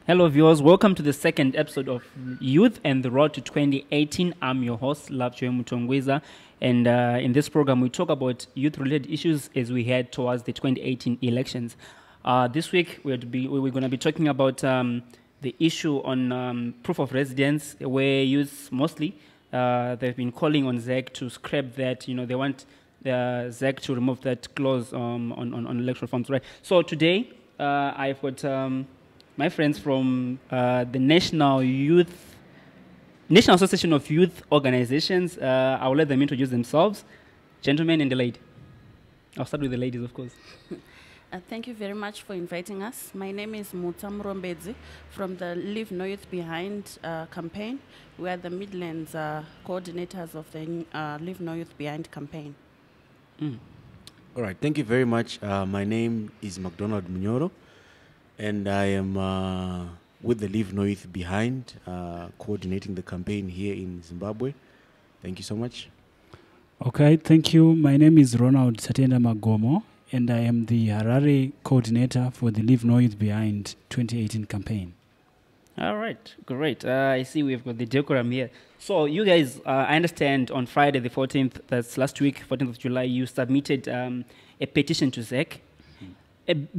Hello viewers, welcome to the second episode of Youth and the Road to 2018. I'm your host, Lovejoy Mutongweza, and in this program we talk about youth-related issues as we head towards the 2018 elections. This week we're going to be talking about the issue on proof of residence, where youth mostly, they've been calling on ZEC to scrap that, they want the ZEC to remove that clause on electoral forms, right? So today I've got my friends from the National Association of Youth Organizations. I'll let them introduce themselves. Gentlemen and the lady. I'll start with the ladies, of course. Thank you very much for inviting us. My name is Mutam Rombedzi from the Leave No Youth Behind campaign. We are the Midlands coordinators of the Leave No Youth Behind campaign. All right, thank you very much. My name is McDonald Munyoro, and I am with the Leave No Youth Behind, coordinating the campaign here in Zimbabwe. Thank you so much. Okay, thank you. My name is Ronald Satenda Magomo, and I am the Harare coordinator for the Leave No Youth Behind 2018 campaign. All right, great. I see we've got the decorum here. So you guys, I understand on Friday the 14th, that's last week, 14th of July, you submitted a petition to ZEC.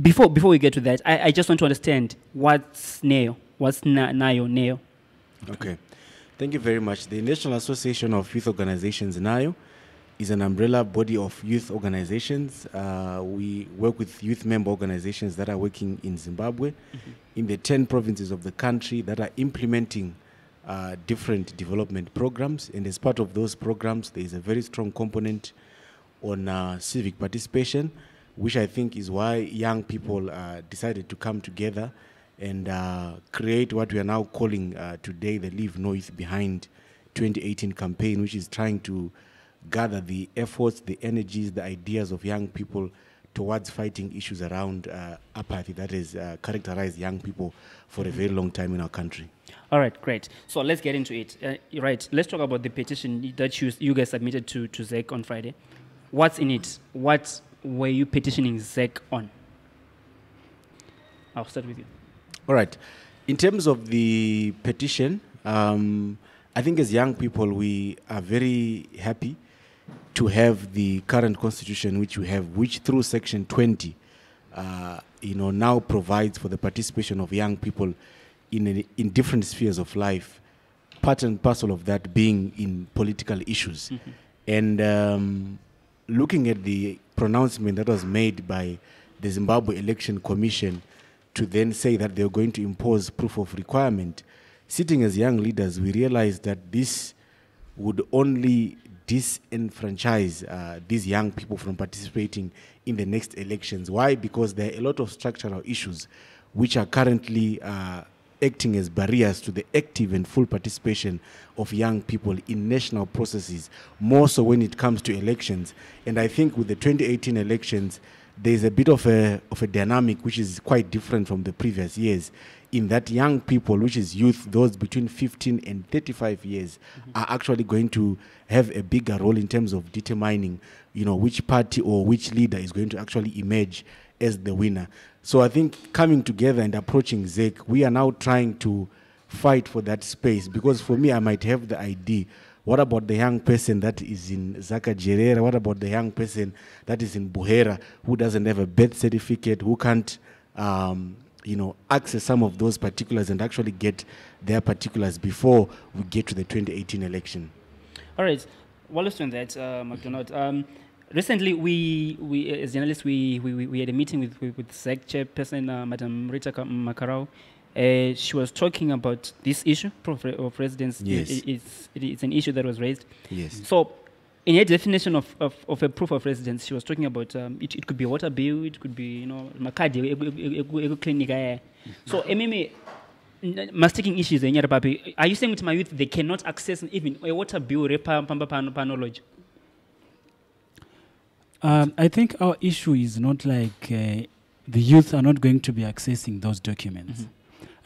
Before we get to that, I just want to understand what's NEO, what's NEO. Okay, thank you very much. The National Association of Youth Organizations, NAYO, is an umbrella body of youth organizations. We work with youth member organizations that are working in Zimbabwe, in the 10 provinces of the country that are implementing different development programs. And as part of those programs, there is a very strong component on civic participation, which I think is why young people decided to come together and create what we are now calling today the Leave No Youth Behind 2018 campaign, which is trying to gather the efforts, the energies, the ideas of young people towards fighting issues around apathy that has characterized young people for a very long time in our country. All right, great. So let's get into it. Right, let's talk about the petition that you guys submitted to ZEC on Friday. What's in it? What were you petitioning ZEC on? I'll start with you. All right. In terms of the petition, I think as young people, we are very happy to have the current constitution which we have, which through Section 20, now provides for the participation of young people in different spheres of life, part and parcel of that being in political issues. And looking at the pronouncement that was made by the Zimbabwe Election Commission to then say that they're going to impose proof of requirement, sitting as young leaders, we realized that this would only disenfranchise these young people from participating in the next elections. Why? Because there are a lot of structural issues which are currently acting as barriers to the active and full participation of young people in national processes, more so when it comes to elections. And I think with the 2018 elections, there's a bit of a dynamic which is quite different from the previous years, in that young people, which is youth, those between 15 and 35 years, are actually going to have a bigger role in terms of determining, which party or which leader is going to actually emerge as the winner. So I think coming together and approaching ZEC, we are now trying to fight for that space, because for me, I might have the idea, what about the young person that is in Zakajerera? What about the young person that is in Buhera, who doesn't have a birth certificate, who can't access some of those particulars and actually get their particulars before we get to the 2018 election? All right. While well, doing that, McDonald, recently we as journalists, we had a meeting with ZEC chairperson, Madam Rita Makarao. She was talking about this issue, proof of residence. Yes. It's an issue that was raised. Yes. So, in her definition of a proof of residence, she was talking about it could be a water bill, it could be makadi, clinic. So, mastaking issues in Yarapapi. Are you saying to my youth they cannot access even a water bill panology? I think our issue is not like the youth are not going to be accessing those documents.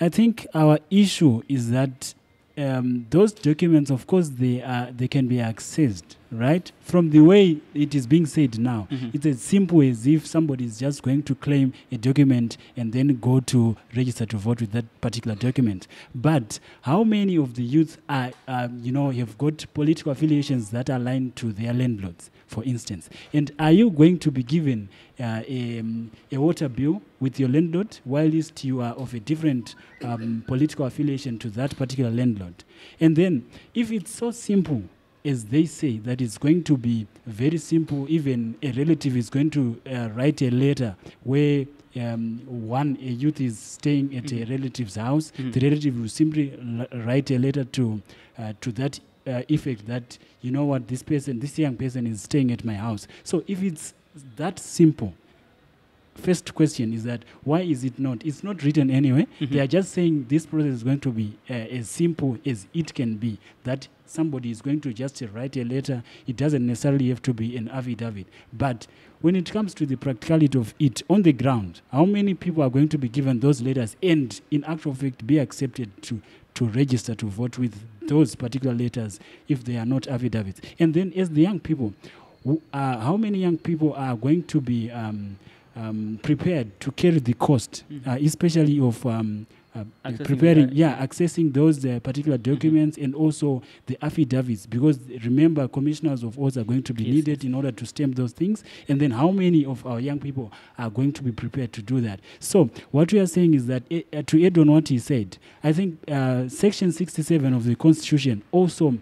I think our issue is that those documents, of course, they can be accessed right? From the way it is being said now, it's as simple as if somebody is just going to claim a document and then go to register to vote with that particular document. But how many of the youth are, have got political affiliations that are aligned to their landlords, for instance? And are you going to be given a water bill with your landlord whilst you are of a different political affiliation to that particular landlord? And then, if it's so simple as they say, that it's going to be very simple, even a relative is going to write a letter where a youth is staying at a relative's house, the relative will simply write a letter to that effect that, you know what, this young person is staying at my house. So if it's that simple, first question is that why is it not? It's not written anyway. They are just saying this process is going to be as simple as it can be, that somebody is going to just write a letter. It doesn't necessarily have to be an affidavit. But when it comes to the practicality of it on the ground, how many people are going to be given those letters and in actual fact be accepted to register to vote with those particular letters if they are not affidavits? And then as the young people, how many young people are going to be prepared to carry the cost, especially of accessing those particular documents and also the affidavits? Because remember, commissioners of oaths are going to be needed in order to stamp those things. And then how many of our young people are going to be prepared to do that? So what we are saying is that, to add on what he said, I think Section 67 of the Constitution also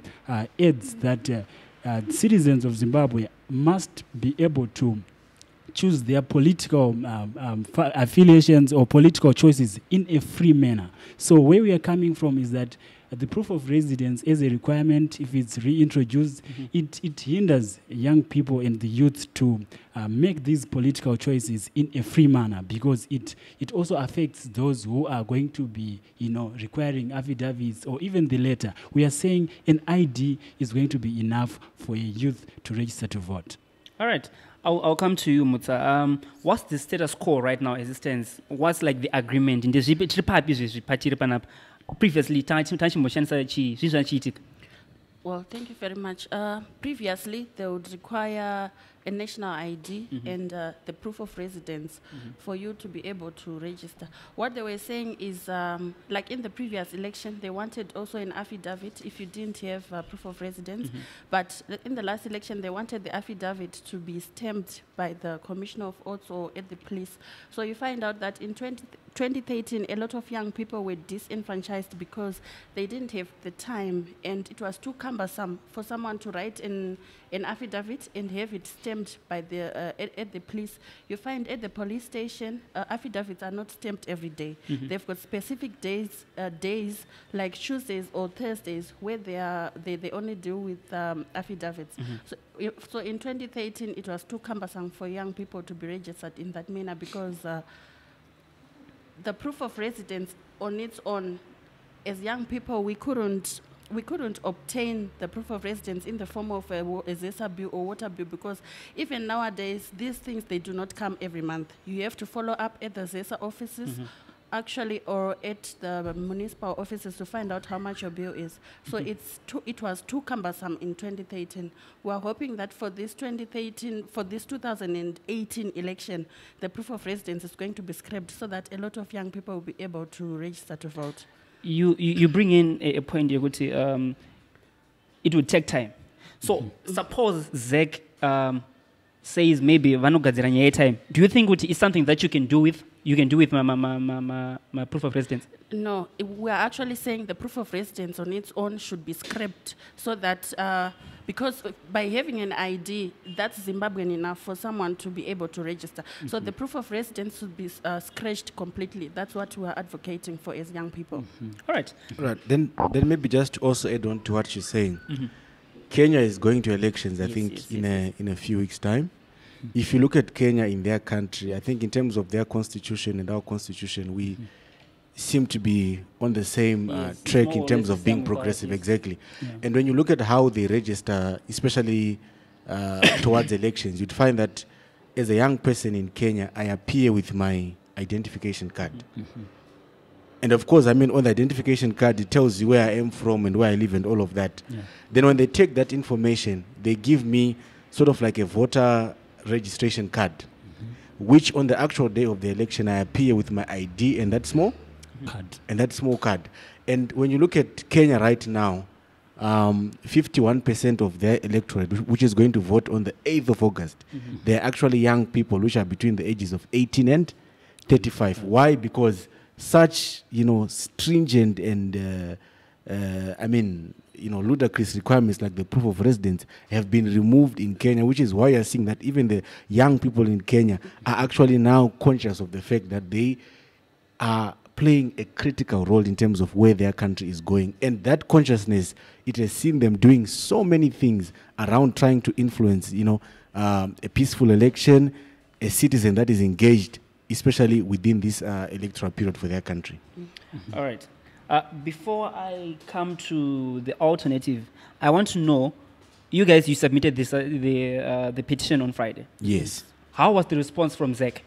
adds that citizens of Zimbabwe must be able to choose their political affiliations or political choices in a free manner. So where we are coming from is that the proof of residence as a requirement, if it's reintroduced, it hinders young people and the youth to make these political choices in a free manner, because it also affects those who are going to be, requiring affidavits or even the letter. We are saying an ID is going to be enough for a youth to register to vote. All right. I'll come to you, Mutsa. What's the status quo right now as it stands? What's like the agreement in this? Previously, well, thank you very much. Previously, they would require a national ID and the proof of residence for you to be able to register. What they were saying is, like in the previous election, they wanted also an affidavit if you didn't have proof of residence. But in the last election, they wanted the affidavit to be stamped by the Commissioner of Oaths or at the police. So you find out that in 2013, a lot of young people were disenfranchised because they didn't have the time, and it was too cumbersome for someone to write an affidavit and have it stamped by the at the police. You find at the police station, affidavits are not stamped every day. They've got specific days like Tuesdays or Thursdays where they only deal with affidavits. So in 2013, it was too cumbersome for young people to be registered in that manner, because the proof of residence on its own, as young people, we couldn't obtain the proof of residence in the form of a ZESA bill or water bill, because even nowadays, these things, they do not come every month. You have to follow up at the ZESA offices, actually, or at the municipal offices to find out how much your bill is. So it was too cumbersome in 2013. We are hoping that for this 2018 election, the proof of residence is going to be scrapped so that a lot of young people will be able to register to vote. You bring in a point, Yaguti, it would take time. So suppose ZEC says maybe vanogadziranya time. Do you think it's something that you can do with my proof of residence? No, we are actually saying the proof of residence on its own should be scrapped, so that because by having an ID, that's Zimbabwean enough for someone to be able to register. So the proof of residence should be scratched completely. That's what we are advocating for as young people. All right. Then maybe just also add on to what she's saying. Kenya is going to elections, I think, in a few weeks' time. If you look at Kenya in their country, I think in terms of their constitution and our constitution, we seem to be on the same track in terms of being progressive, exactly. And when you look at how they register, especially towards elections, you'd find that as a young person in Kenya, I appear with my identification card. And of course, I mean, on the identification card, it tells you where I am from and where I live and all of that. Yeah. Then when they take that information, they give me sort of like a voter registration card, which on the actual day of the election, I appear with my ID and that small Card. and that small card. And when you look at Kenya right now, 51% of their electorate, which is going to vote on the 8th of August, they're actually young people which are between the ages of 18 and 35. Why? Because such, stringent and, ludicrous requirements like the proof of residence have been removed in Kenya, which is why you're seeing that even the young people in Kenya are actually now conscious of the fact that they are playing a critical role in terms of where their country is going. And that consciousness, it has seen them doing so many things around trying to influence, a peaceful election, a citizen that is engaged, especially within this electoral period for their country. All right. Before I come to the alternative, I want to know, you guys, you submitted this the petition on Friday. Yes. How was the response from ZEC?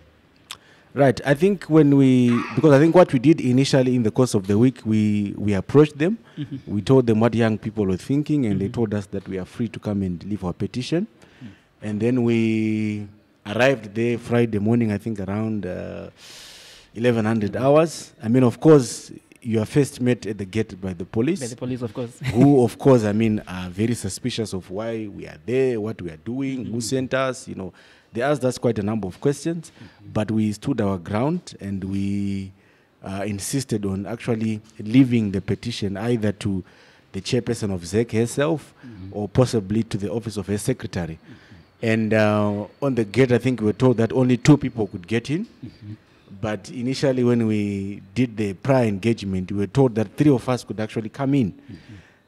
Right. I think because I think what we did initially in the course of the week, we approached them. We told them what young people were thinking, and they told us that we are free to come and leave our petition. And then we arrived there Friday morning, I think around 1100 hours. I mean, of course, you are first met at the gate by the police. By the police, of course. Who, of course, are very suspicious of why we are there, what we are doing, who sent us, They asked us quite a number of questions, but we stood our ground and we insisted on actually leaving the petition either to the chairperson of ZEC herself or possibly to the office of her secretary. And on the gate, I think we were told that only 2 people could get in. But initially, when we did the prior engagement, we were told that 3 of us could actually come in.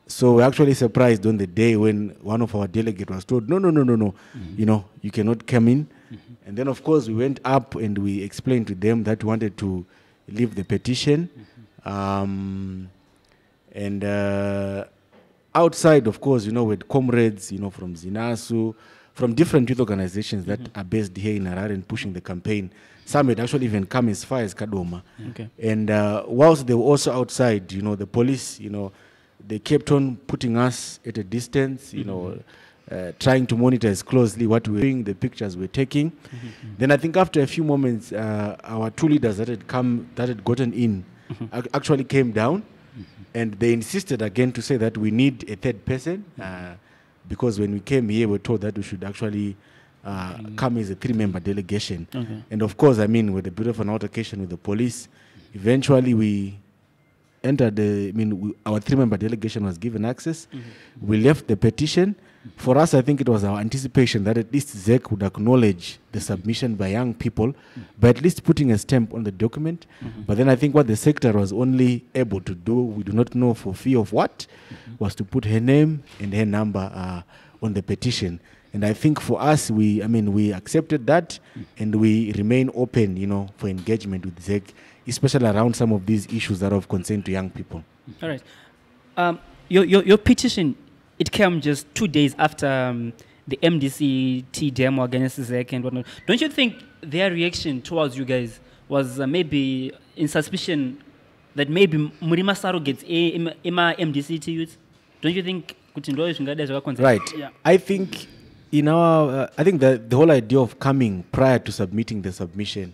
So we're actually surprised on the day when one of our delegates was told, no, you cannot come in. And then, of course, we went up and we explained to them that we wanted to leave the petition. Outside, of course, with comrades, from Zinasu, from different youth organizations that are based here in Harare and pushing the campaign. Some had actually even come as far as Kadoma. Okay. And whilst they were also outside, the police, they kept on putting us at a distance, trying to monitor as closely what we were doing, the pictures we're taking. Then I think after a few moments, our 2 leaders that had gotten in actually came down, and they insisted again to say that we need a 3rd person, because when we came here, we were told that we should actually come as a 3-member delegation. Okay. And of course, with a bit of an altercation with the police, eventually we entered our 3-member delegation was given access. We left the petition. For us, I think it was our anticipation that at least ZEC would acknowledge the submission by young people by at least putting a stamp on the document. But then I think what the secretary was only able to do, we do not know for fear of what, was to put her name and her number on the petition. And I think for us, we accepted that, and we remain open, for engagement with ZEC, especially around some of these issues that are of concern to young people. All right. Your petition, it came just 2 days after the MDC demo against ZEC and whatnot. Don't you think their reaction towards you guys was maybe in suspicion that maybe Murima Saro gets MDC youth? Don't you think? Right. Yeah. I think the whole idea of coming prior to submitting the submission,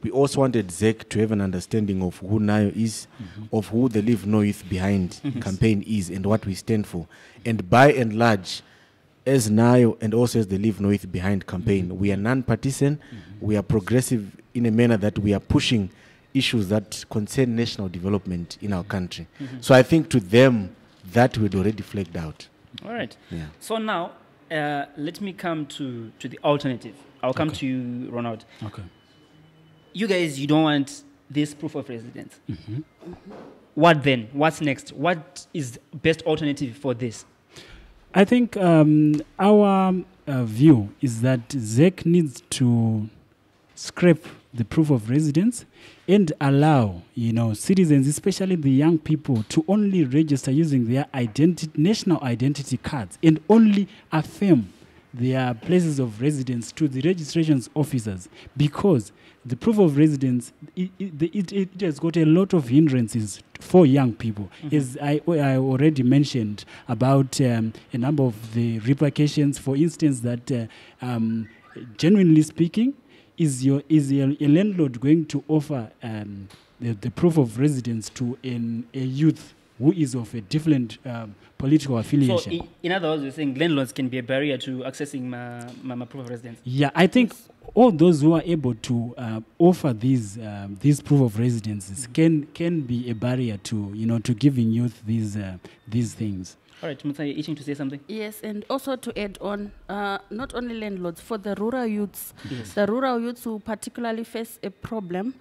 we also wanted ZEC to have an understanding of who NAYO is, of who the Leave No Youth Behind campaign is, and what we stand for. And by and large, as NAYO and also as the Leave No Youth Behind campaign, we are non-partisan, we are progressive in a manner that we are pushing issues that concern national development in our country. So I think to them, that we'd already flagged out. All right. Yeah. So now, let me come to the alternative. I'll come to you, Ronald. Okay. You guys, you don't want this proof of residence. What then? What's next? What is the best alternative for this? I think our view is that ZEC needs to scrap the proof of residence and allow, citizens, especially the young people, to only register using their national identity cards and only affirm their places of residence to the registrations officers, because the proof of residence, it has got a lot of hindrances for young people. As I already mentioned about a number of the repercussions, for instance, that genuinely speaking, is a landlord going to offer the proof of residence to a youth who is of a different political affiliation? So, in other words, you're saying landlords can be a barrier to accessing my proof of residence? Yeah, I think all those who are able to offer these proof of residences can be a barrier to giving youth these things. All right, Mutsa, you're itching to say something? Yes, and also to add on, not only landlords, for the rural youths, the rural youths who particularly face a problem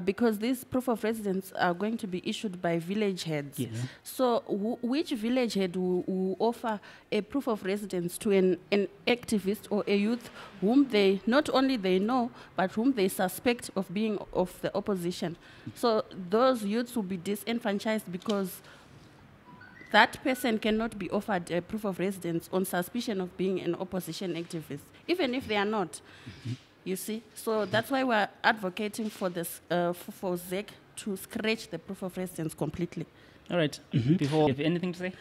because these proof of residence are going to be issued by village heads. Yes. So which village head will offer a proof of residence to an activist or a youth whom they, not only they know, but whom they suspect of being of the opposition? So those youths will be disenfranchised because that person cannot be offered a proof of residence on suspicion of being an opposition activist, even if they are not. You see? So that's why we're advocating for this, for ZEC to scratch the proof of residence completely. All right. Before, have you anything to say?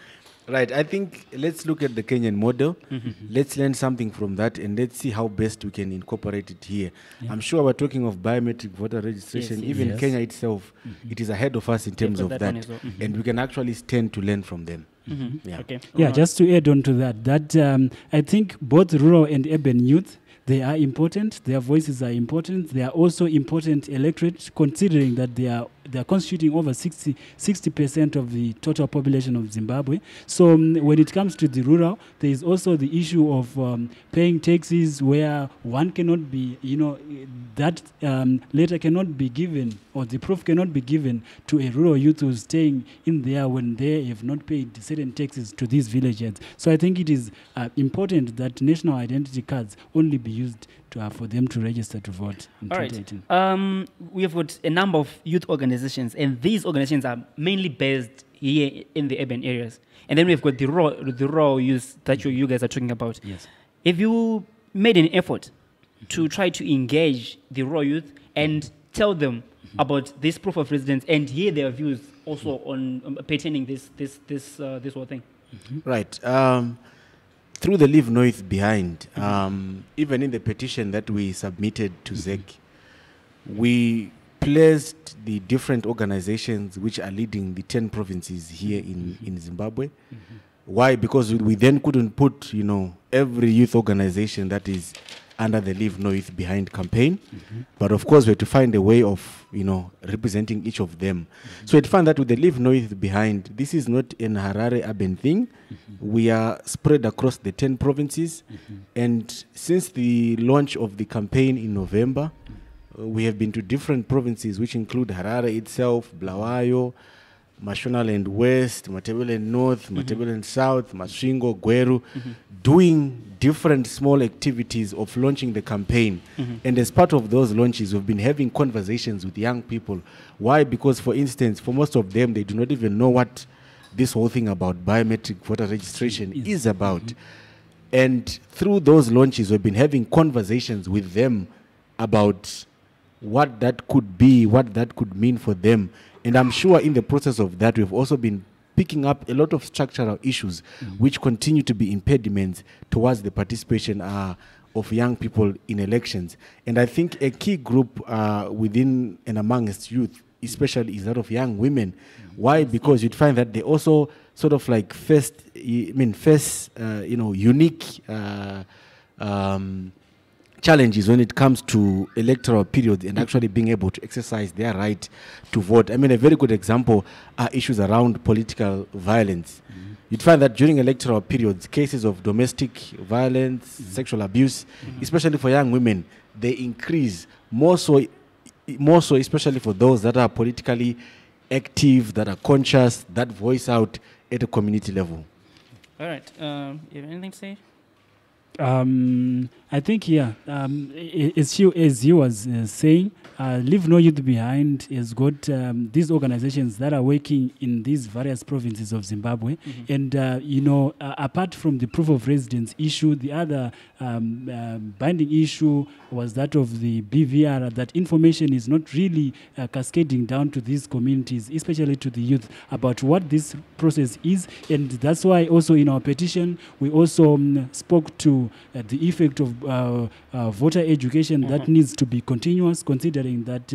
Right. I think let's look at the Kenyan model. Let's learn something from that, and let's see how best we can incorporate it here. Yeah. I'm sure we're talking of biometric voter registration. Yes, Even yes. Kenya itself, it is ahead of us in terms of got that, that one as well. and we can actually stand to learn from them. Yeah. Okay. Yeah, All right. just to add on to that, I think both rural and urban youth, they are important. Their voices are important. They are also important electorate, considering that they are constituting over 60% of the total population of Zimbabwe. So when it comes to the rural, there is also the issue of paying taxes, where one cannot be, that letter cannot be given, or the proof cannot be given to a rural youth who's staying in there when they have not paid certain taxes to these villages. So I think it is important that national identity cards only be used for them to register to vote in All 2018. right. We have got a number of youth organizations, and these organizations are mainly based here in the urban areas. And then we've got the rural youth that you guys are talking about. Yes. Have you made an effort to try to engage the rural youth and tell them about this proof of residence and hear their views also on pertaining this whole thing? Right. Through the Leave No Youth Behind, even in the petition that we submitted to ZEC, we placed the different organizations which are leading the 10 provinces here in Zimbabwe. Why? Because we then couldn't put, every youth organization that is under the Leave No Youth Behind campaign. But of course, we had to find a way of, representing each of them. So we found that with the Leave No Youth Behind, this is not an Harare urban thing. We are spread across the 10 provinces. And since the launch of the campaign in November, we have been to different provinces, which include Harare itself, Bulawayo, Mashonaland West, Matabeleland North, Matabeleland South, Masvingo, Gweru, doing different small activities of launching the campaign. And as part of those launches, we've been having conversations with young people. Why? Because, for instance, for most of them, they do not even know what this whole thing about biometric voter registration is about. And through those launches, we've been having conversations with them about what that could be, what that could mean for them. And I'm sure in the process of that, we've also been picking up a lot of structural issues which continue to be impediments towards the participation of young people in elections. And I think a key group within and amongst youth, especially, is that of young women. Why? Because you'd find that they also sort of like unique challenges when it comes to electoral periods and actually being able to exercise their right to vote. I mean, a very good example are issues around political violence. You'd find that during electoral periods, cases of domestic violence, sexual abuse, especially for young women, they increase more so especially for those that are politically active, that are conscious, that voice out at a community level. All right. You have anything to say? I think, as you was saying, Leave No Youth Behind has got these organizations that are working in these various provinces of Zimbabwe. And, apart from the proof of residence issue, the other binding issue was that of the BVR, that information is not really cascading down to these communities, especially to the youth, about what this process is. And that's why also in our petition, we also spoke to the effect of voter education that needs to be continuous, considering that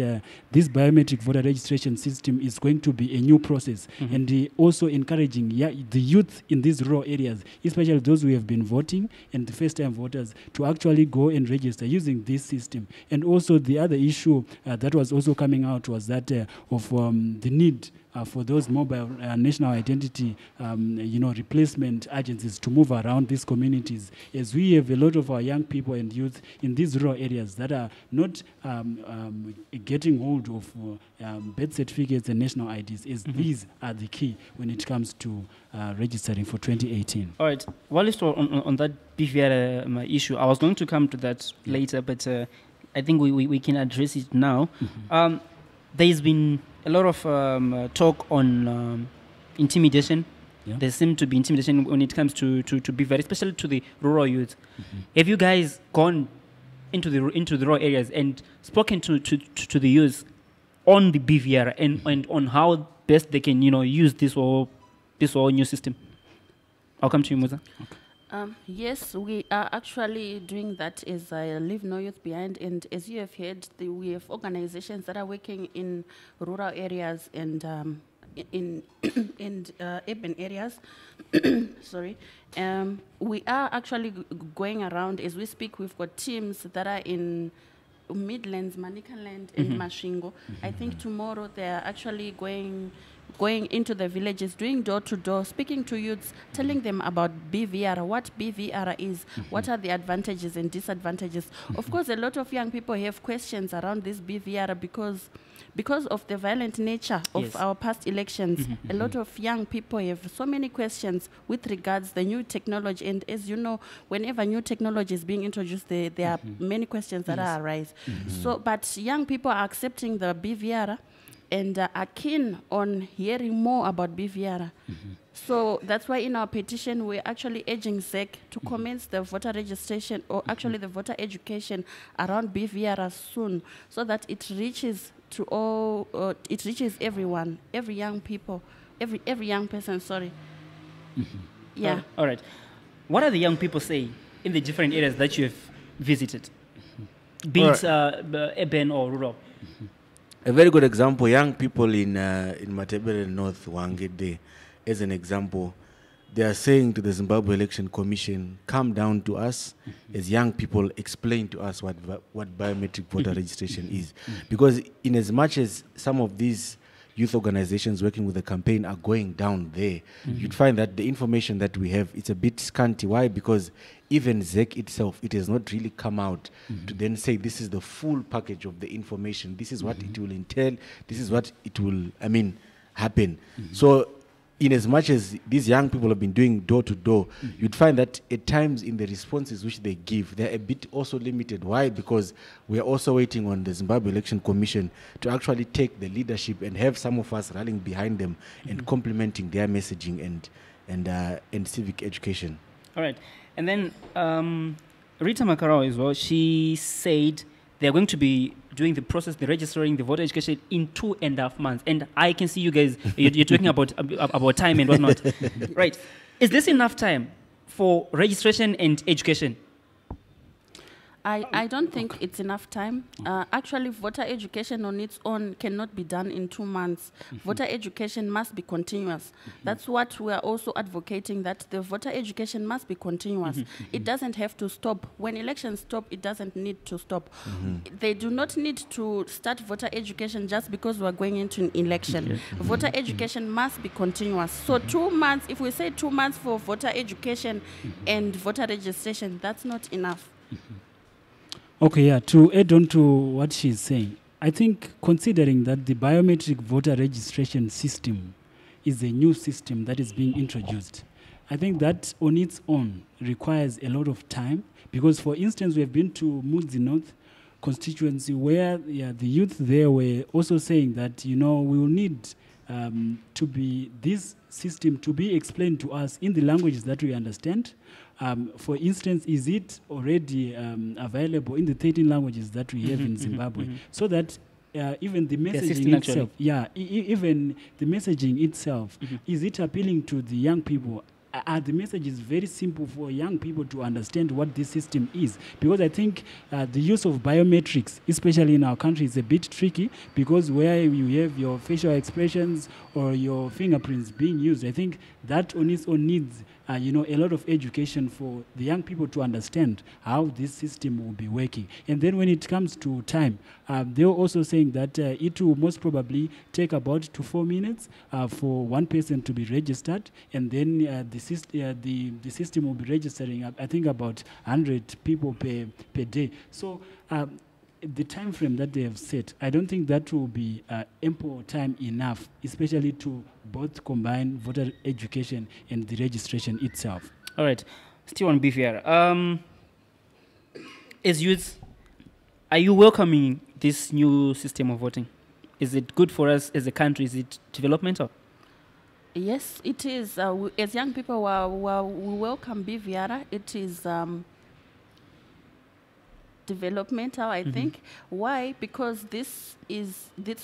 this biometric voter registration system is going to be a new process. And also encouraging the youth in these rural areas, especially those who have been voting and the first-time voters, to actually go and register using this system. And also the other issue that was also coming out was that of the need for those mobile national identity, replacement agencies to move around these communities, as we have a lot of our young people and youth in these rural areas that are not getting hold of birth certificates and national IDs, as these are the key when it comes to registering for 2018. All right. While it's on that BVR issue, I was going to come to that later, but I think we can address it now. There's been a lot of talk on intimidation. There seems to be intimidation when it comes to BVR, especially to the rural youth. Have you guys gone into the rural areas and spoken to the youth on the BVR and on how best they can use this whole new system? I'll come to you, Musa. Okay. Yes, we are actually doing that as I Leave No Youth Behind. And as you have heard, we have organizations that are working in rural areas and in urban areas. Sorry. We are actually going around. As we speak, we've got teams that are in Midlands, Manicaland, and Mashingo. I think tomorrow they are actually going into the villages, doing door-to-door, speaking to youths, telling them about BVR, what BVR is, what are the advantages and disadvantages. Of course, a lot of young people have questions around this BVR because of the violent nature of our past elections. A lot of young people have so many questions with regards to the new technology. And as you know, whenever new technology is being introduced, there are many questions that arise. So, but young people are accepting the BVR and are keen on hearing more about BVR. So that's why in our petition, we're actually urging ZEC to commence the voter registration, or actually the voter education around BVR soon, so that it reaches to all, it reaches everyone, every young young person, sorry. Yeah. All right. What are the young people saying in the different areas that you have visited, be it urban or rural? A very good example, young people in Matebele North, Wangede, as an example, they are saying to the Zimbabwe Election Commission, come down to us as young people, explain to us what biometric voter registration is. Because in as much as some of these youth organizations working with the campaign are going down there, you'd find that the information that we have, it's a bit scanty. Why? Because even ZEC itself, it has not really come out to then say this is the full package of the information. This is what it will entail. This is what it will, happen. So in as much as these young people have been doing door-to-door, you'd find that at times in the responses which they give, they're a bit also limited. Why? Because we're also waiting on the Zimbabwe Election Commission to actually take the leadership and have some of us rallying behind them and complementing their messaging and civic education. All right. And then Rita Makarao as well, she said they're going to be doing the process, the registering, the voter education in 2.5 months. And I can see you guys, you're talking about time and whatnot. Right. Is this enough time for registration and education? I don't think it's enough time. Actually, voter education on its own cannot be done in 2 months. Voter education must be continuous. That's what we are also advocating, that the voter education must be continuous. It doesn't have to stop. When elections stop, it doesn't need to stop. They do not need to start voter education just because we're going into an election. Voter education must be continuous. So 2 months, if we say 2 months for voter education and voter registration, that's not enough. Okay, to add on to what she's saying, I think considering that the biometric voter registration system is a new system that is being introduced, I think that on its own requires a lot of time because, for instance, we have been to Mudzi North constituency where the youth there were also saying that, we will need this system to be explained to us in the languages that we understand. For instance, is it already available in the 13 languages that we have in Zimbabwe? So that even the messaging itself, even the messaging itself, is it appealing to the young people? The message is very simple for young people to understand what this system is. Because I think the use of biometrics, especially in our country, is a bit tricky because where you have your facial expressions or your fingerprints being used, I think that on its own needs a lot of education for the young people to understand how this system will be working. And then when it comes to time, they were also saying that it will most probably take about 2 to 4 minutes for one person to be registered, and then the system will be registering, I think, about 100 people per day. So the time frame that they have set, I don't think that will be ample time enough, especially to both combine voter education and the registration itself. All right. Still on BVR. As youths, are you welcoming this new system of voting? Is it good for us as a country? Is it developmental? Yes, it is. As young people, we welcome BVR. It is developmental, I think. Why? Because this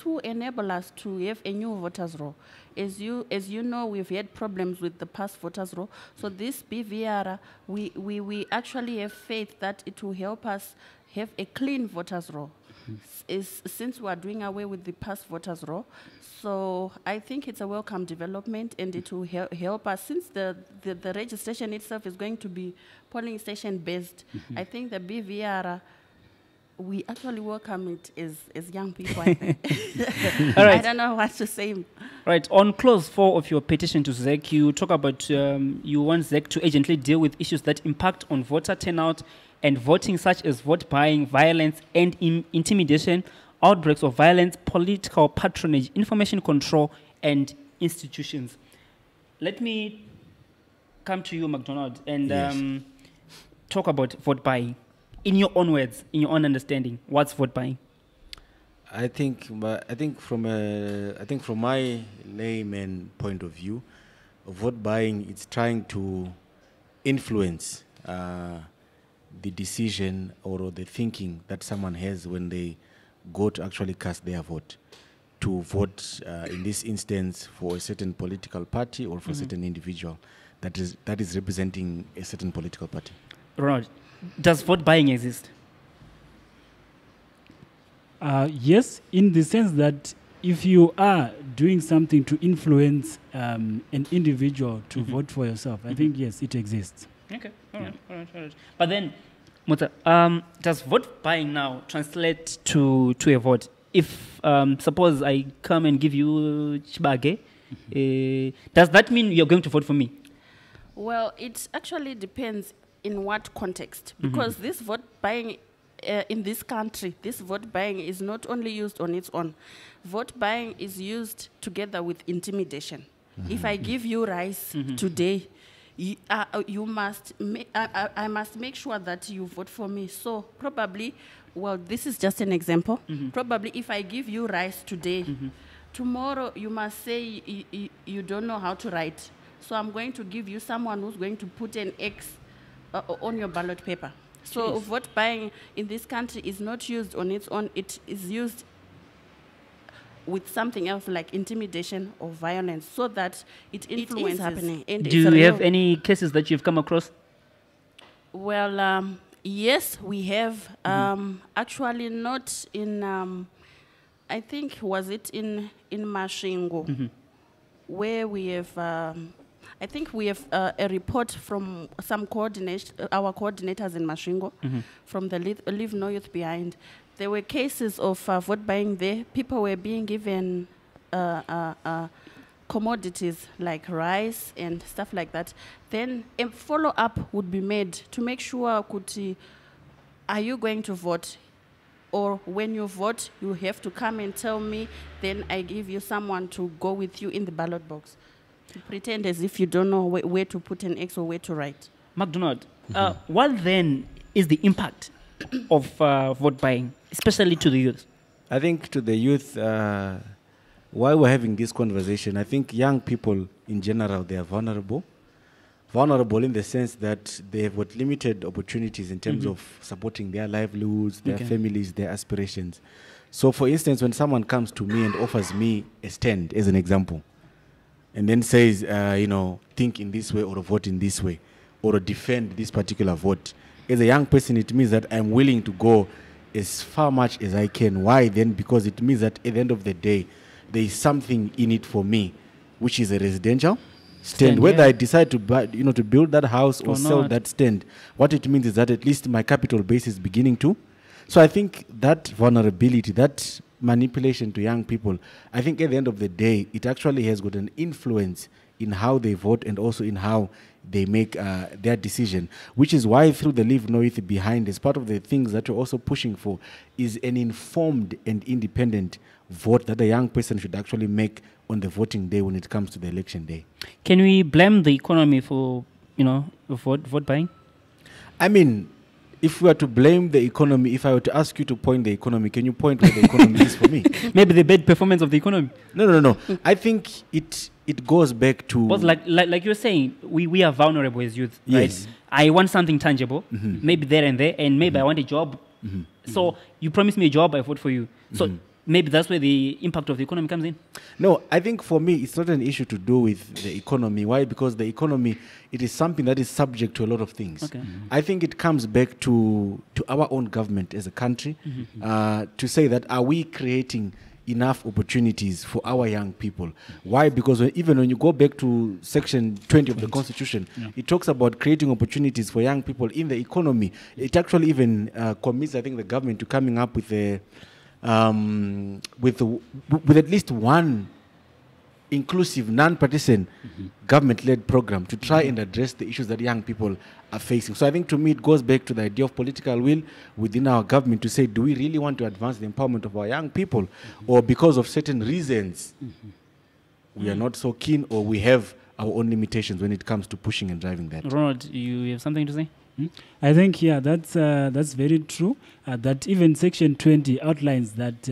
will enable us to have a new voters roll. As you know, we've had problems with the past voters roll. So this BVR, we actually have faith that it will help us have a clean voters roll. Since we are doing away with the past voters roll, so I think it's a welcome development, and it will help us. Since the registration itself is going to be polling station based, I think the BVR, we actually welcome it as young people. I think. All right. I don't know what to say. Right. On clause 4 of your petition to ZEC, you talk about you want ZEC to urgently deal with issues that impact on voter turnout and voting, such as vote buying, violence and intimidation, outbreaks of violence, political patronage, information control, and institutions. Let me come to you, McDonald, and talk about vote buying. In your own words, in your own understanding, what's vote buying? I think from my layman point of view, vote buying, it's trying to influence the decision or the thinking that someone has when they go to actually cast their vote, to vote in this instance for a certain political party or for a certain individual that is representing a certain political party. Ronald, does vote buying exist? Yes, in the sense that if you are doing something to influence an individual to vote for yourself, I think, yes, it exists. Okay, all right. But then, Muta, does vote buying now translate to a vote? If, suppose I come and give you Chibage, does that mean you're going to vote for me? Well, it actually depends in what context, because this vote buying in this country, this vote buying is not only used on its own. Vote buying is used together with intimidation. If I give you rice today, you must. I must make sure that you vote for me. So probably, well, this is just an example. Probably, if I give you rice today, tomorrow you must say you don't know how to write. So I'm going to give you someone who's going to put an X on your ballot paper. So vote buying in this country is not used on its own. It is used with something else like intimidation or violence, so that it influences. It is happening. And do you have any cases that you've come across? Well, yes, we have. Actually, not in. I think was it in Masvingo, where we have. I think we have a report from some our coordinators in Masvingo, from the Leave No Youth Behind. There were cases of vote buying there. People were being given commodities like rice and stuff like that. Then a follow-up would be made to make sure, are you going to vote? Or when you vote, you have to come and tell me, then I give you someone to go with you in the ballot box. To pretend as if you don't know where to put an X or where to write. McDonald, what then is the impact of vote buying, especially to the youth? I think to the youth, why we're having this conversation, I think young people in general, they are vulnerable. Vulnerable in the sense that they have got limited opportunities in terms of supporting their livelihoods, their families, their aspirations. So for instance, when someone comes to me and offers me a stand, as an example, and then says, think in this way or vote in this way, or defend this particular vote, as a young person, it means that I'm willing to go as far much as I can. Why then? Because it means that at the end of the day, there is something in it for me, which is a residential stand. Whether I decide to buy, to build that house or sell that stand, what it means is that at least my capital base is beginning to. So I think that vulnerability, that manipulation to young people, I think at the end of the day, it actually has got an influence in how they vote and also in how they make their decision, which is why through the Leave No Youth Behind, as part of the things that we're also pushing for, is an informed and independent vote that a young person should actually make on the voting day when it comes to the election day. Can we blame the economy for, vote buying? I mean, if we were to blame the economy, if I were to ask you to point the economy, can you point where the economy is for me? Maybe the bad performance of the economy. No. I think it goes back to... But like you're saying, we are vulnerable as youth, yes. Right? I want something tangible, maybe there, and maybe I want a job. So you promise me a job, I vote for you. So maybe that's where the impact of the economy comes in. No, I think for me, it's not an issue to do with the economy. Why? Because the economy, it is something that is subject to a lot of things. Okay. I think it comes back to our own government as a country to say that are we creating enough opportunities for our young people? Why? Because even when you go back to Section 20 of the Constitution, it talks about creating opportunities for young people in the economy. It actually even commits, I think, the government to coming up with a with at least one inclusive, non-partisan, government-led program to try and address the issues that young people are facing. So I think to me it goes back to the idea of political will within our government to say, do we really want to advance the empowerment of our young people, or because of certain reasons we are not so keen, or we have our own limitations when it comes to pushing and driving that. Ronald, you have something to say? I think, that's very true. That even Section 20 outlines that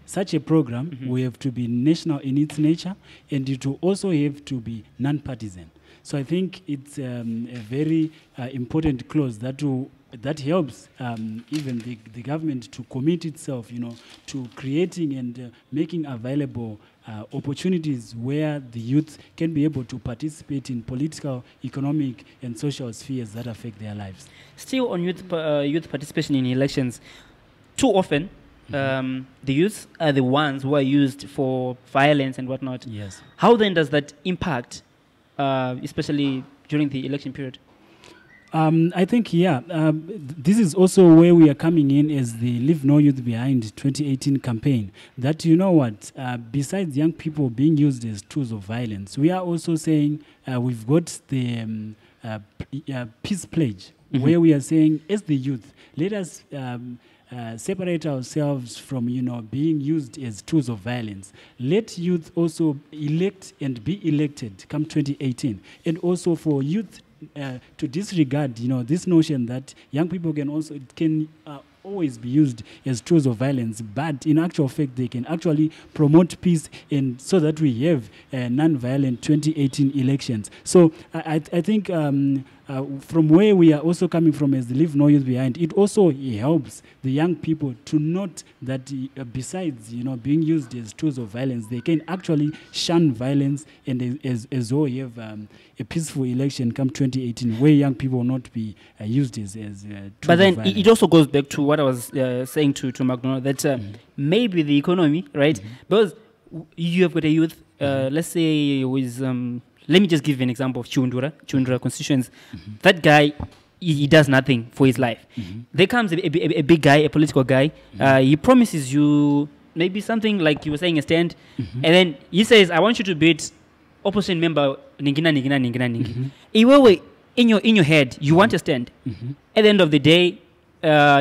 such a program will have to be national in its nature, and it will also have to be non-partisan. So I think it's a very important clause that helps even the government to commit itself, to creating and making available opportunities where the youth can be able to participate in political, economic, and social spheres that affect their lives. Still on youth participation in elections, too often the youth are the ones who are used for violence and whatnot. Yes. How then does that impact, especially during the election period? I think, this is also where we are coming in as the Leave No Youth Behind 2018 campaign. That, besides young people being used as tools of violence, we are also saying we've got the peace pledge, where we are saying, as the youth, let us separate ourselves from, being used as tools of violence. Let youth also elect and be elected come 2018. And also for youth to disregard, this notion that young people can always be used as tools of violence, but in actual fact they can actually promote peace, and so that we have non-violent 2018 elections. So I think from where we are also coming from as the Leave No Youth Behind, it also helps the young people to note that besides being used as tools of violence, they can actually shun violence, and as well have a peaceful election come 2018 where young people will not be used as tools but then of violence. It also goes back to what I was saying to McDonald, that maybe the economy, right? Because you have got a youth, let's say with let me just give you an example of Chundura constituents. That guy, he does nothing for his life. There comes a big guy, a political guy. He promises you maybe something like you were saying, a stand, and then he says, I want you to beat opposition member ningina. In your head, you want a stand. At the end of the day,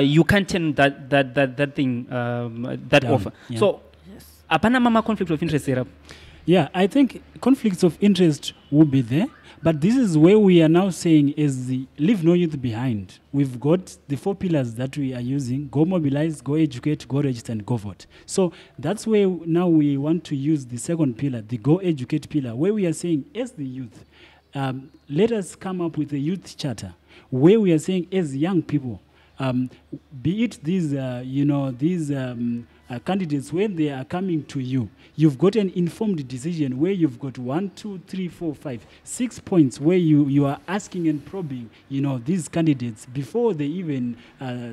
you can't turn that thing, that down. offer. So, apana mama conflict of interest here. Yeah, I think conflicts of interest will be there, but this is where we are now saying is the leave no youth behind. We've got the 4 pillars that we are using: go mobilize, go educate, go register, and go vote. So that's where now we want to use the second pillar, the go educate pillar, where we are saying as the youth, let us come up with a youth charter, where we are saying as young people, be it these, candidates, when they are coming to you, you've got an informed decision where you've got 1, 2, 3, 4, 5, 6 points where you are asking and probing, these candidates before they even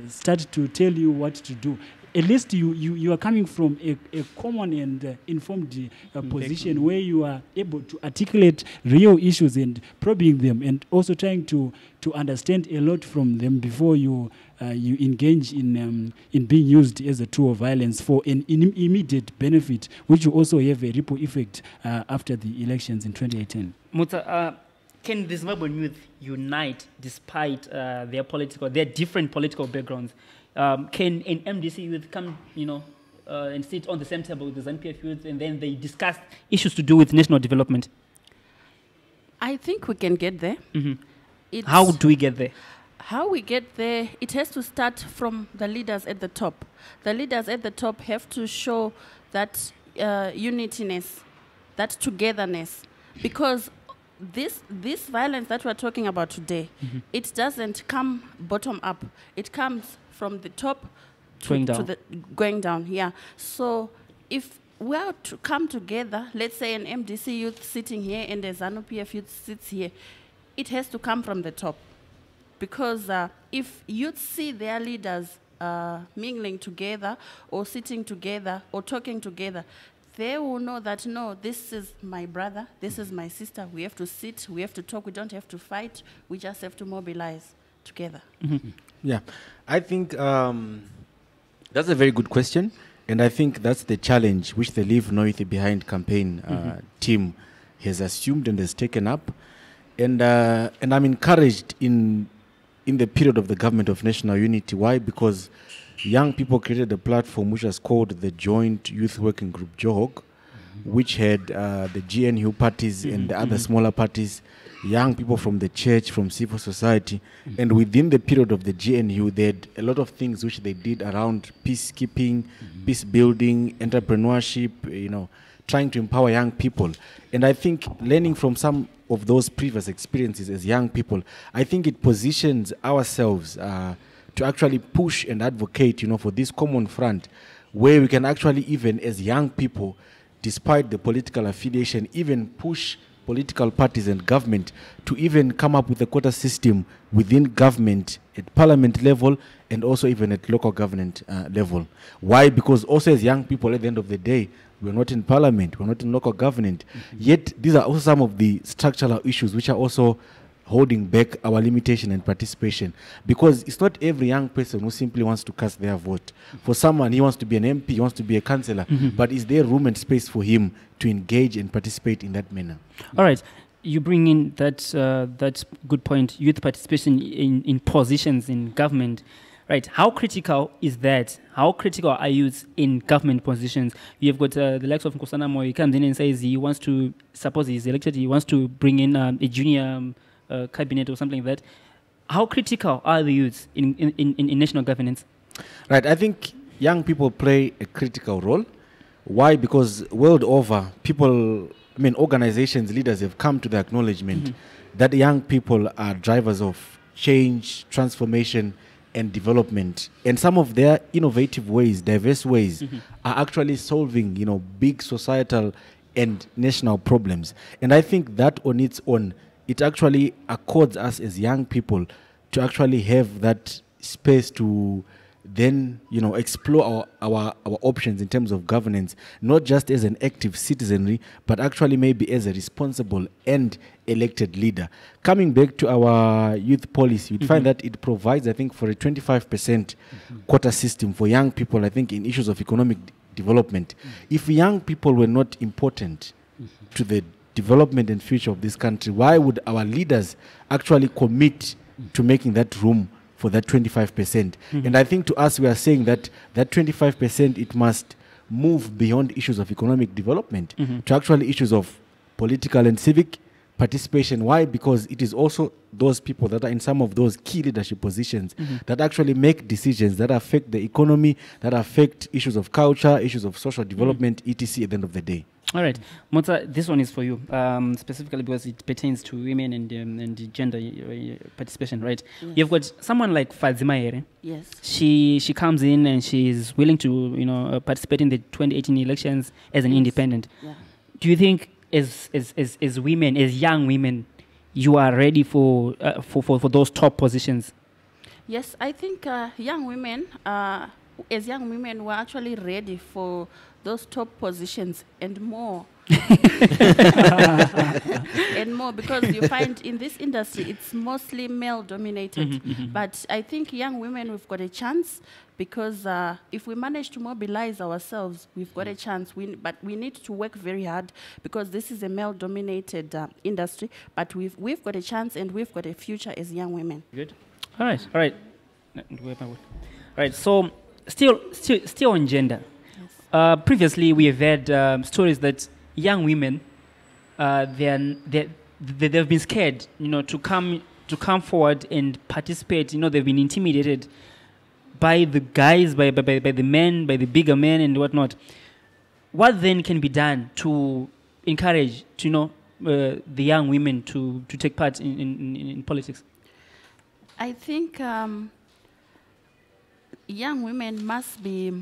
start to tell you what to do. At least you are coming from a common and informed position where you are able to articulate real issues and probing them, and also trying to understand a lot from them before you engage in being used as a tool of violence for an immediate benefit, which will also have a ripple effect after the elections in 2018. Muta, can the Zimbabwean youth unite despite their different political backgrounds? Can an MDC youth come, and sit on the same table with the Zanu-PF youth, and then they discuss issues to do with national development? I think we can get there. Mm-hmm. How do we get there? How we get there, it has to start from the leaders at the top. The leaders at the top have to show that unityness, that togetherness, because this violence that we're talking about today, it doesn't come bottom up. It comes from the top going down. Yeah. So if we are to come together, let's say an MDC youth sitting here and a Zanu-PF youth sits here, it has to come from the top. Because if youth see their leaders mingling together or sitting together or talking together, they will know that, no, this is my brother, this is my sister. We have to sit, we have to talk, we don't have to fight, we just have to mobilize together. Mm-hmm. Yeah, I think that's a very good question, and I think that's the challenge which the Leave No Youth Behind campaign team has assumed and has taken up, and I'm encouraged in the period of the Government of National Unity. Why? Because young people created a platform which was called the Joint Youth Working Group, JOG, which had the GNU parties and the other smaller parties, young people from the church, from civil society. And within the period of the GNU, they had a lot of things which they did around peacekeeping, peace building, entrepreneurship, trying to empower young people. And I think learning from some of those previous experiences as young people, I think it positions ourselves to actually push and advocate, for this common front, where we can actually, even as young people, despite the political affiliation, even push political parties and government to even come up with a quota system within government at parliament level and also even at local government level. Why? Because also as young people, at the end of the day, we're not in parliament, we're not in local government. Yet these are also some of the structural issues which are also holding back our limitation and participation, because it's not every young person who simply wants to cast their vote. For someone, he wants to be an MP, he wants to be a councillor, but is there room and space for him to engage and participate in that manner? All right, you bring in that good point, youth participation in positions in government. Right, how critical is that? How critical are youth in government positions? You've got the likes of Nkosana Moyo. He comes in and says he wants to, suppose he's elected, he wants to bring in a junior cabinet or something like that. How critical are the youths in national governance? Right, I think young people play a critical role. Why? Because world over, organizations, leaders have come to the acknowledgement that young people are drivers of change, transformation, and development. And some of their innovative ways, diverse ways, are actually solving, big societal and national problems. And I think that on its own, it actually accords us as young people to actually have that space to then, explore our options in terms of governance, not just as an active citizenry, but actually maybe as a responsible and elected leader. Coming back to our youth policy, you'd find that it provides, I think, for a 25% quota system for young people, I think, in issues of economic development. If young people were not important to the development and future of this country, why would our leaders actually commit to making that room for that 25%? And I think to us, we are saying that that 25%, it must move beyond issues of economic development to actually issues of political and civic participation. Why? Because it is also those people that are in some of those key leadership positions that actually make decisions that affect the economy, that affect issues of culture, issues of social development, etc. at the end of the day. All right, Mota, this one is for you, specifically because it pertains to women and gender participation, right? Yes. You've got someone like Fazimaere. Yes. She comes in and she's willing to participate in the 2018 elections as an independent. Yeah. Do you think as women, as young women, you are ready for those top positions? Yes, I think young women, as young women, we're actually ready for those top positions and more. And more, because you find in this industry, it's mostly male dominated. But I think young women, we've got a chance, because if we manage to mobilize ourselves, we've got a chance. But we need to work very hard, because this is a male dominated industry. But we've got a chance, and we've got a future as young women. Good. All right. All right. So still on gender. Yes. Previously, we have had stories that young women, they've been scared, to come forward and participate. They've been intimidated by the guys, by the men, by the bigger men, and whatnot. What then can be done to encourage, the young women to take part in politics? I think young women must be,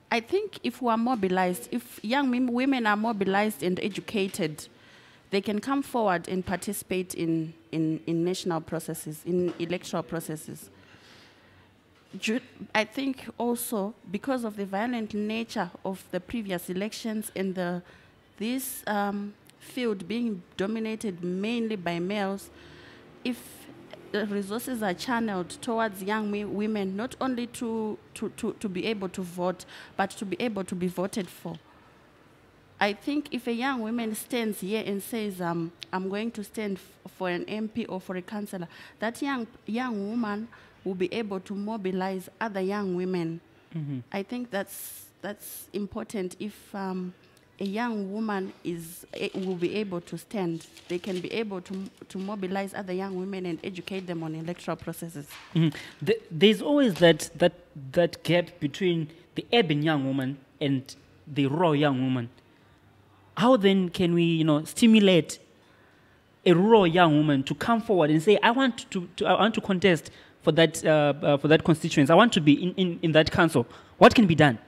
I think if we are mobilized, if young women are mobilized and educated, they can come forward and participate in national processes, in electoral processes. I think also because of the violent nature of the previous elections and this field being dominated mainly by males, if the resources are channeled towards young women, not only to be able to vote, but to be able to be voted for. I think if a young woman stands here and says, I'm going to stand for an MP or for a councillor, that young woman will be able to mobilize other young women. I think that's important. If a young woman will be able to stand, they can be able to mobilize other young women and educate them on electoral processes. There's always that gap between the urban young woman and the rural young woman. How then can we, stimulate a rural young woman to come forward and say, I want to contest for that constituency. I want to be in that council. What can be done?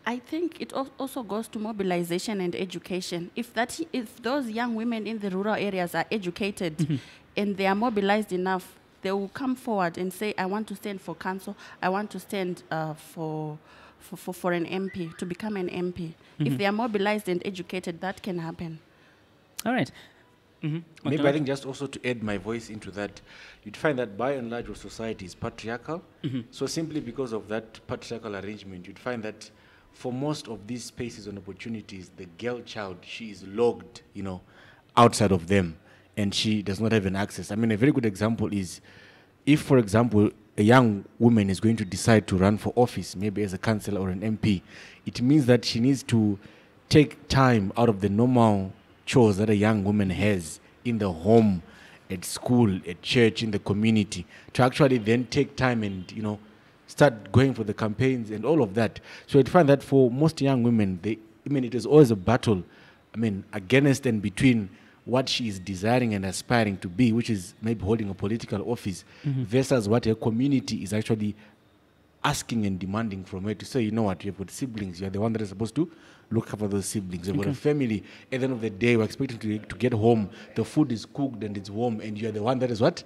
I think it also goes to mobilization and education. If those young women in the rural areas are educated and they are mobilized enough, they will come forward and say, I want to stand for council, I want to stand for an MP, to become an MP. If they are mobilized and educated, that can happen. All right. Maybe I think just also to add my voice into that, you'd find that by and large our society is patriarchal. So simply because of that patriarchal arrangement, you'd find that for most of these spaces and opportunities, the girl child, she is logged, outside of them, and she does not have an access. I mean, a very good example is if, for example, a young woman is going to decide to run for office, maybe as a councillor or an MP, it means that she needs to take time out of the normal chores that a young woman has in the home, at school, at church, in the community, to actually then take time and, start going for the campaigns and all of that. So you'd find that for most young women, it is always a battle, against and between what she is desiring and aspiring to be, which is maybe holding a political office, versus what her community is actually asking and demanding from her to say, you know what, you've got siblings, you're the one that is supposed to look after those siblings. You've got a family. At the end of the day, we're expecting to get home, the food is cooked and it's warm, and you're the one that is what?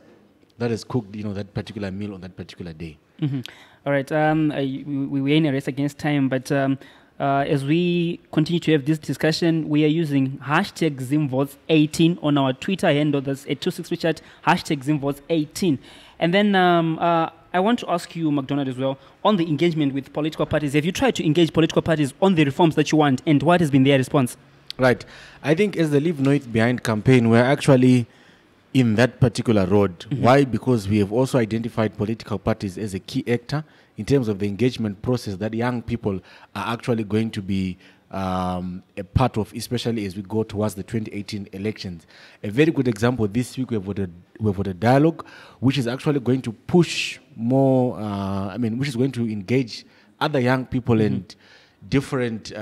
That is cooked, that particular meal on that particular day. All right. We're in a race against time, but as we continue to have this discussion, we are using hashtag ZimVotes18 on our Twitter handle. That's at 26Richard, hashtag ZimVotes18. And then I want to ask you, McDonald, as well, on the engagement with political parties. Have you tried to engage political parties on the reforms that you want, and what has been their response? Right. I think as the Leave No Youth Behind campaign, we're actually in that particular road. Why? Because we have also identified political parties as a key actor in terms of the engagement process that young people are actually going to be a part of, especially as we go towards the 2018 elections. A very good example this week, we've got a dialogue which is actually going to push more, which is going to engage other young people and different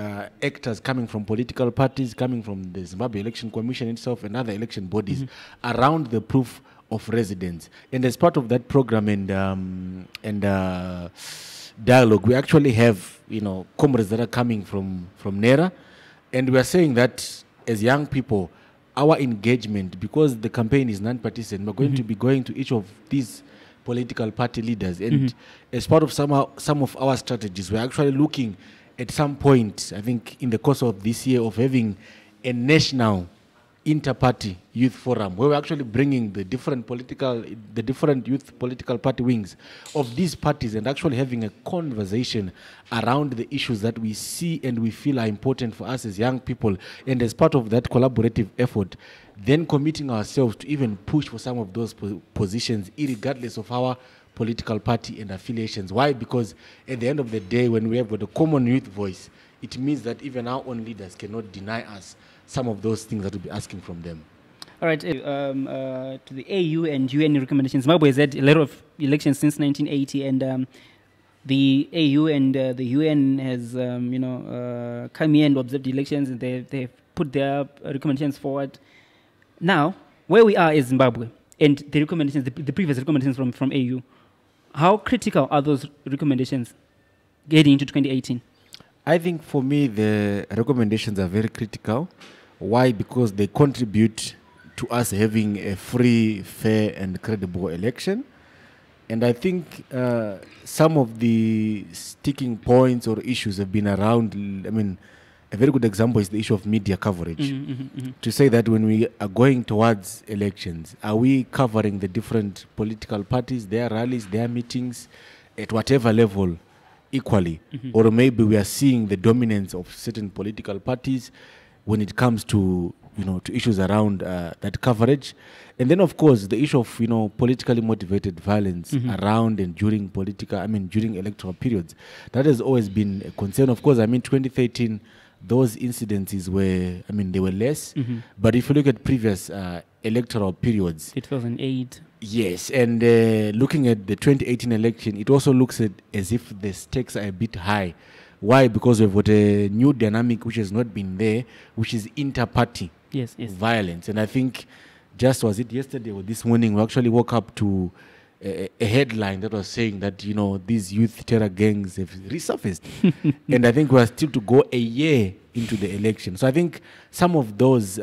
actors coming from political parties, coming from the Zimbabwe Election Commission itself and other election bodies around the proof of residence. And as part of that program and dialogue, we actually have, comrades that are coming from NERA, and we are saying that as young people, our engagement, because the campaign is non-partisan, we're going to be going to each of these political party leaders, and as part of some of our strategies, we're actually looking at some point, I think in the course of this year, of having a national inter-party youth forum where we're actually bringing the different youth political party wings of these parties and actually having a conversation around the issues that we see and we feel are important for us as young people, and as part of that collaborative effort, then committing ourselves to even push for some of those positions irregardless of our political party and affiliations. Why? Because at the end of the day, when we have got a common youth voice, it means that even our own leaders cannot deny us some of those things that we'll be asking from them. All right, to the AU and UN recommendations. Zimbabwe has had a lot of elections since 1980, and the AU and the UN has, come here and observed the elections, and they've put their recommendations forward. Now, where we are is Zimbabwe, and the recommendations, the previous recommendations from AU, how critical are those recommendations getting into 2018? I think for me, the recommendations are very critical. Why? Because they contribute to us having a free, fair, and credible election. And I think some of the sticking points or issues have been around. A very good example is the issue of media coverage. To say that when we are going towards elections, are we covering the different political parties, their rallies, their meetings, at whatever level, equally? Or maybe we are seeing the dominance of certain political parties when it comes to to issues around that coverage. And then of course the issue of politically motivated violence around and during during electoral periods, that has always been a concern. Of course, 2013, those incidences were they were less, but if you look at previous electoral periods, 2008, yes, and looking at the 2018 election, it also looks as if the stakes are a bit high. Why? Because we've got a new dynamic which has not been there, which is inter-party violence. And I think, just was it yesterday or this morning, we actually woke up to a headline that was saying that, these youth terror gangs have resurfaced. And I think we are still to go a year into the election. So I think some of those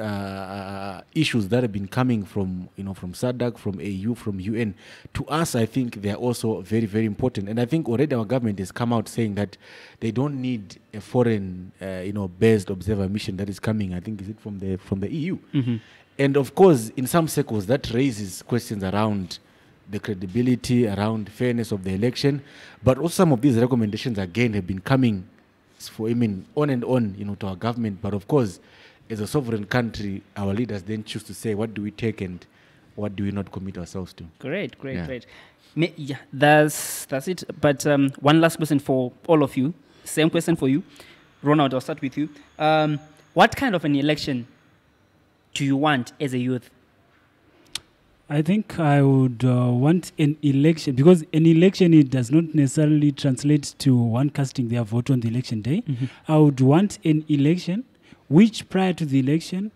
issues that have been coming from, from SADC, from AU, from UN, to us, I think they are also very, very important. And I think already our government has come out saying that they don't need a foreign, based observer mission that is coming. I think, is it from the EU? And of course, in some circles, that raises questions around the credibility, around fairness of the election. But also some of these recommendations, again, have been coming on and on, to our government. But of course, as a sovereign country, our leaders then choose to say, what do we take and what do we not commit ourselves to? Great. Yeah, that's it. But one last question for all of you. Same question for you. Ronald, I'll start with you. What kind of an election do you want as a youth? I think I would want an election, because an election, it does not necessarily translate to one casting their vote on the election day. I would want an election which, prior to the election,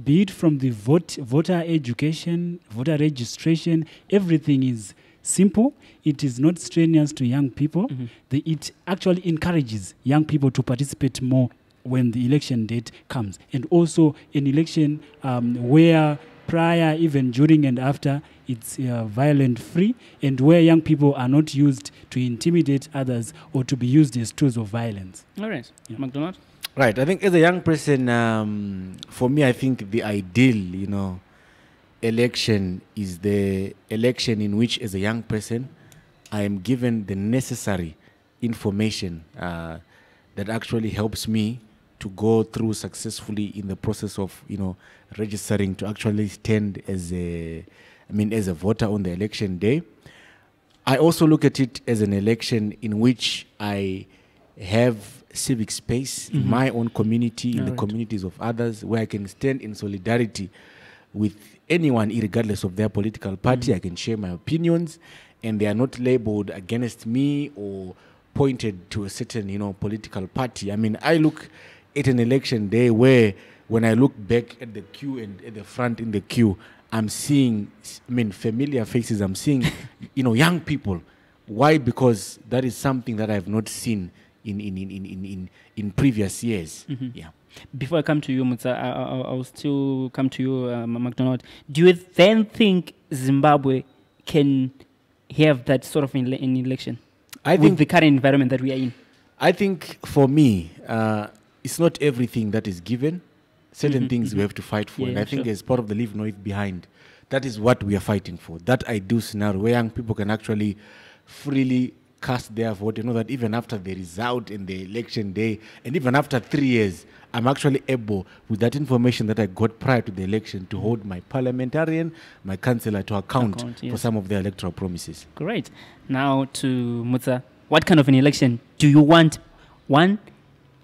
be it from the voter education, voter registration, everything is simple. It is not strenuous to young people. It actually encourages young people to participate more when the election date comes. And also an election where prior, even during and after, it's violent free, and where young people are not used to intimidate others or to be used as tools of violence. All right. Yeah. McDonald? Right. I think as a young person, for me, I think the ideal, election is the election in which, as a young person, I am given the necessary information that actually helps me to go through successfully in the process of, registering to actually stand as a voter on the election day. I also look at it as an election in which I have civic space in my own community, in the communities of others, where I can stand in solidarity with anyone, regardless of their political party. I can share my opinions, and they are not labeled against me or pointed to a certain, political party. I mean, I look at an election day where, when I look back at the queue and at the front in the queue, I'm seeing, familiar faces. I'm seeing, young people. Why? Because that is something that I've not seen in previous years. Yeah. Before I come to you, Mutsa, I'll still come to you, McDonald. Do you then think Zimbabwe can have that sort of an election? I think with the current environment that we are in. I think for me, it's not everything that is given. Certain things we have to fight for. And I think as part of the Leave No Youth Behind, that is what we are fighting for. That ideal scenario where young people can actually freely cast their vote. That even after the result in the election day, and even after 3 years, I'm actually able, with that information that I got prior to the election, to hold my parliamentarian, my councillor to account for some of their electoral promises. Great. Now to Mutsa, what kind of an election do you want? One,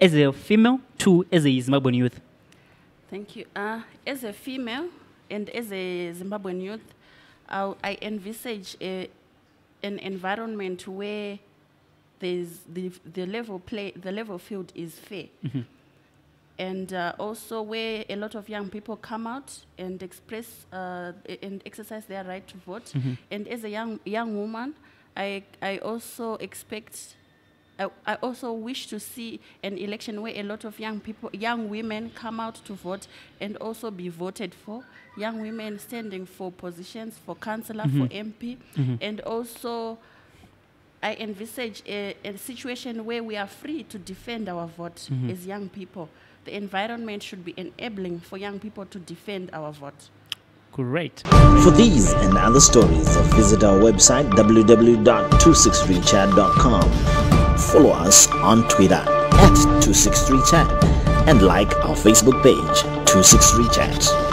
as a female. Two, as a Zimbabwean youth. Thank you. As a female and as a Zimbabwean youth, I envisage an environment where there's the level field is fair. And also where a lot of young people come out and express and exercise their right to vote. And as a young woman, I also expect, I also wish to see an election where a lot of young women come out to vote and also be voted for. Young women standing for positions, for councillor, for MP. And also I envisage a situation where we are free to defend our vote as young people. The environment should be enabling for young people to defend our vote. Great. For these and other stories, visit our website www.263chat.com. Follow us on Twitter @263chat and like our Facebook page 263chat.